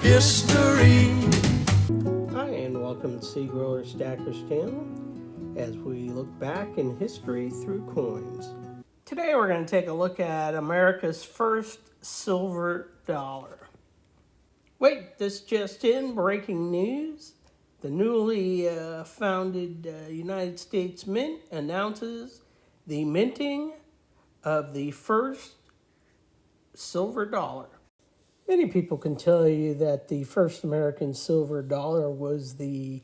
history. Hi, and welcome to Seed Grower Stacker's channel as we look back in history through coins. Today we're going to take a look at America's first silver dollar. Wait, this just in, breaking news. The newly founded United States Mint announces the minting of the first silver dollar. Many people can tell you that the first American silver dollar was the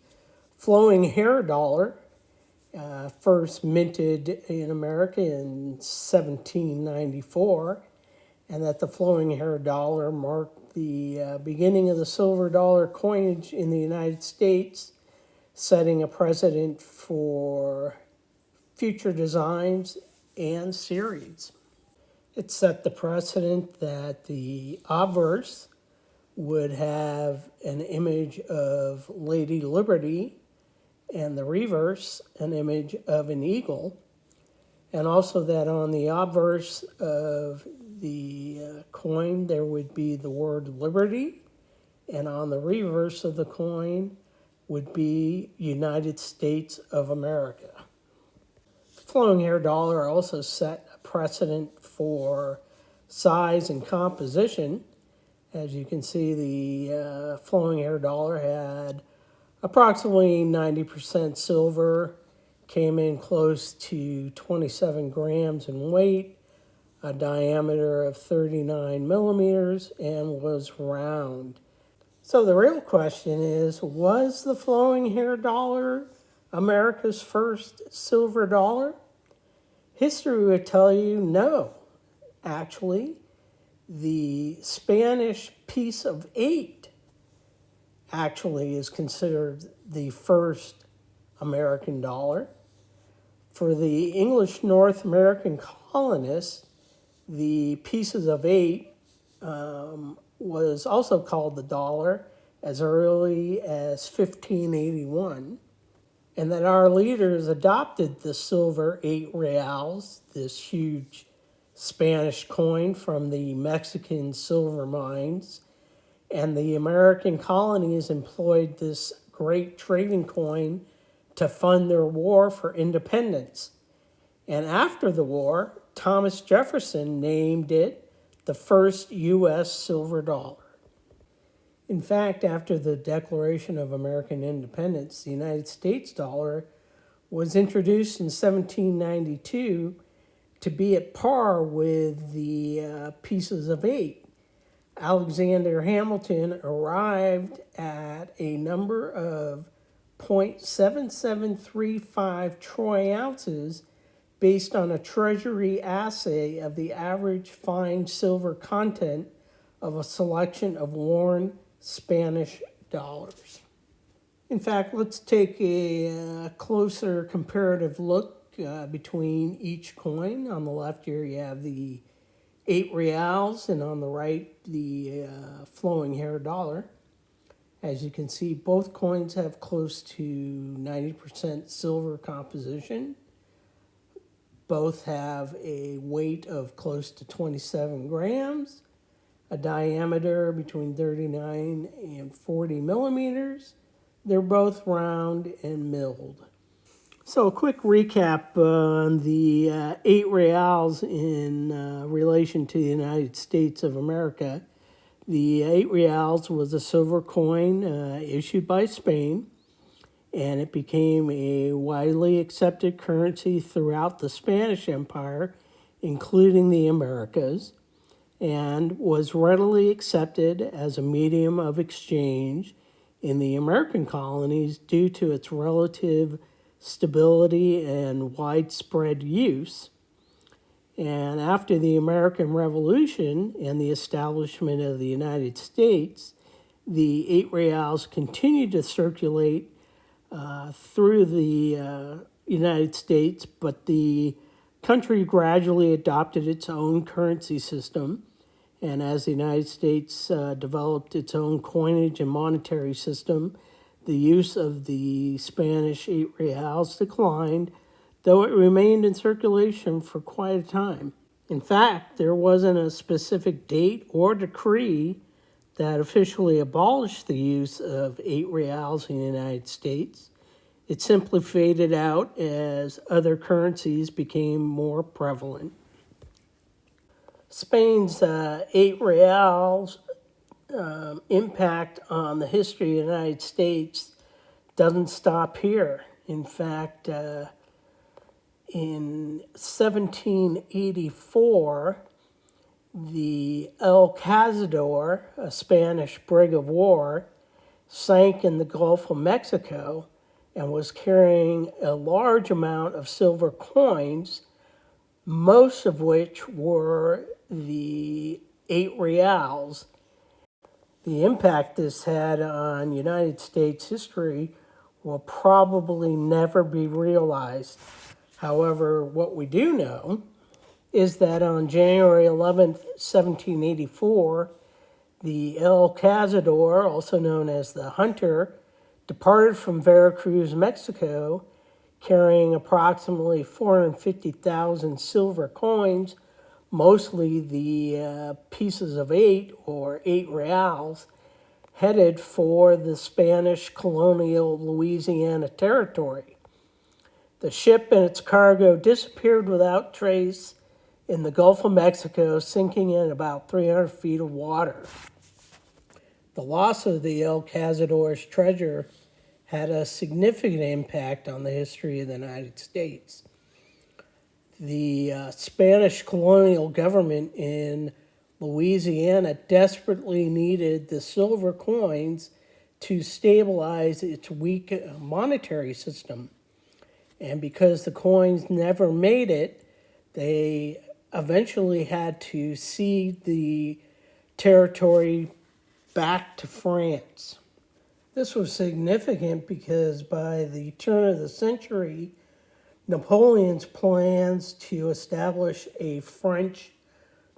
flowing hair dollar, first minted in America in 1794, and that the flowing hair dollar marked the beginning of the silver dollar coinage in the United States, setting a precedent for future designs and series. It set the precedent that the obverse would have an image of Lady Liberty and the reverse an image of an eagle, and also that on the obverse of the coin there would be the word liberty, and on the reverse of the coin would be United States of America. The flowing hair dollar also set a precedent for size and composition. As you can see, the flowing hair dollar had approximately 90% silver, came in close to 27 grams in weight, a diameter of 39 millimeters, and was round. So the real question is, was the flowing hair dollar America's first silver dollar? History would tell you no. Actually, the Spanish piece of 8 actually is considered the first American dollar. For the English North American colonists, the pieces of 8 was also called the dollar as early as 1581, and that our leaders adopted the silver 8 reals, this huge Spanish coin from the Mexican silver mines, and the American colonies employed this great trading coin to fund their war for independence. And after the war, Thomas Jefferson named it the first U.S. silver dollar. In fact, after the Declaration of American Independence, the United States dollar was introduced in 1792 to be at par with the pieces of 8. Alexander Hamilton arrived at a number of 0.7735 troy ounces based on a treasury assay of the average fine silver content of a selection of worn Spanish dollars. In fact, let's take a closer comparative look between each coin. On the left here you have the 8 reals, and on the right the flowing hair dollar. As you can see, both coins have close to 90% silver composition. Both have a weight of close to 27 grams, a diameter between 39 and 40 millimeters. They're both round and milled. So a quick recap on the 8 reals in relation to the United States of America. The 8 reals was a silver coin issued by Spain, and it became a widely accepted currency throughout the Spanish Empire, including the Americas, and was readily accepted as a medium of exchange in the American colonies due to its relative stability and widespread use. And after the American Revolution and the establishment of the United States, the 8 reals continued to circulate through the United States, but the country gradually adopted its own currency system. And as the United States developed its own coinage and monetary system, the use of the Spanish 8 reals declined, though it remained in circulation for quite a time. In fact, there wasn't a specific date or decree that officially abolished the use of 8 reals in the United States. It simply faded out as other currencies became more prevalent. Spain's 8 reals impact on the history of the United States doesn't stop here. In fact, in 1784, the El Cazador, a Spanish brig of war, sank in the Gulf of Mexico and was carrying a large amount of silver coins, most of which were the 8 reals. The impact this had on United States history will probably never be realized. However, what we do know is that on January 11th, 1784, the El Cazador, also known as the Hunter, departed from Veracruz, Mexico, carrying approximately 450,000 silver coins, mostly the pieces of 8 or 8 reals, headed for the Spanish colonial Louisiana territory. The ship and its cargo disappeared without trace in the Gulf of Mexico, sinking in about 300 feet of water. The loss of the El Cazador's treasure had a significant impact on the history of the United States. The Spanish colonial government in Louisiana desperately needed the silver coins to stabilize its weak monetary system. And because the coins never made it, they eventually had to cede the territory back to France. This was significant because by the turn of the century, Napoleon's plans to establish a French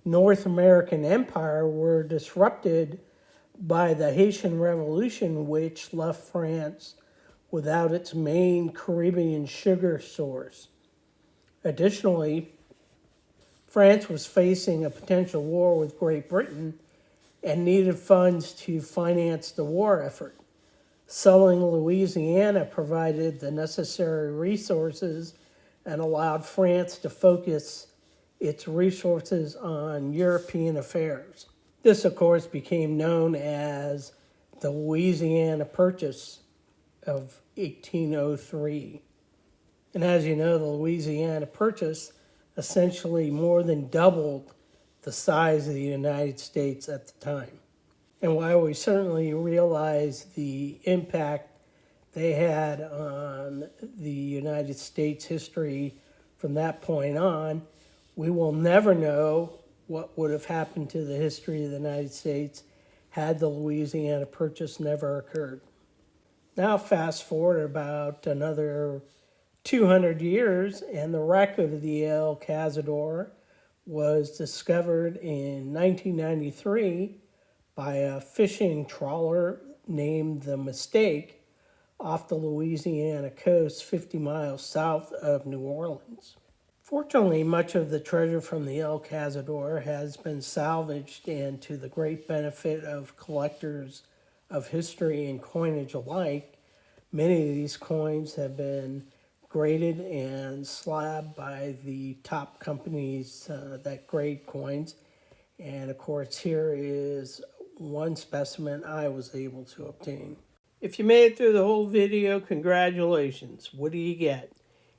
North American empire were disrupted by the Haitian Revolution, which left France without its main Caribbean sugar source. Additionally, France was facing a potential war with Great Britain and needed funds to finance the war effort. Selling Louisiana provided the necessary resources and allowed France to focus its resources on European affairs. This, of course, became known as the Louisiana Purchase of 1803. And as you know, the Louisiana Purchase essentially more than doubled the size of the United States at the time. And while we certainly realize the impact they had on the United States history from that point on, we will never know what would have happened to the history of the United States had the Louisiana Purchase never occurred. Now fast forward about another 200 years, and the wreck of the El Cazador was discovered in 1993 by a fishing trawler named the Mistake off the Louisiana coast 50 miles south of New Orleans. Fortunately, much of the treasure from the El Cazador has been salvaged, and to the great benefit of collectors of history and coinage alike, many of these coins have been graded and slabbed by the top companies that grade coins. And of course, here is one specimen I was able to obtain. If you made it through the whole video, congratulations. What do you get?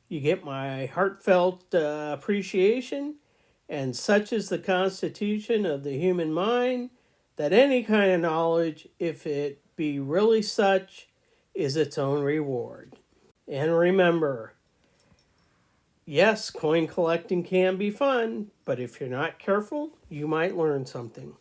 You get my heartfelt appreciation, and such is the constitution of the human mind that any kind of knowledge, if it be really such, is its own reward. And remember, yes, coin collecting can be fun, but if you're not careful, you might learn something.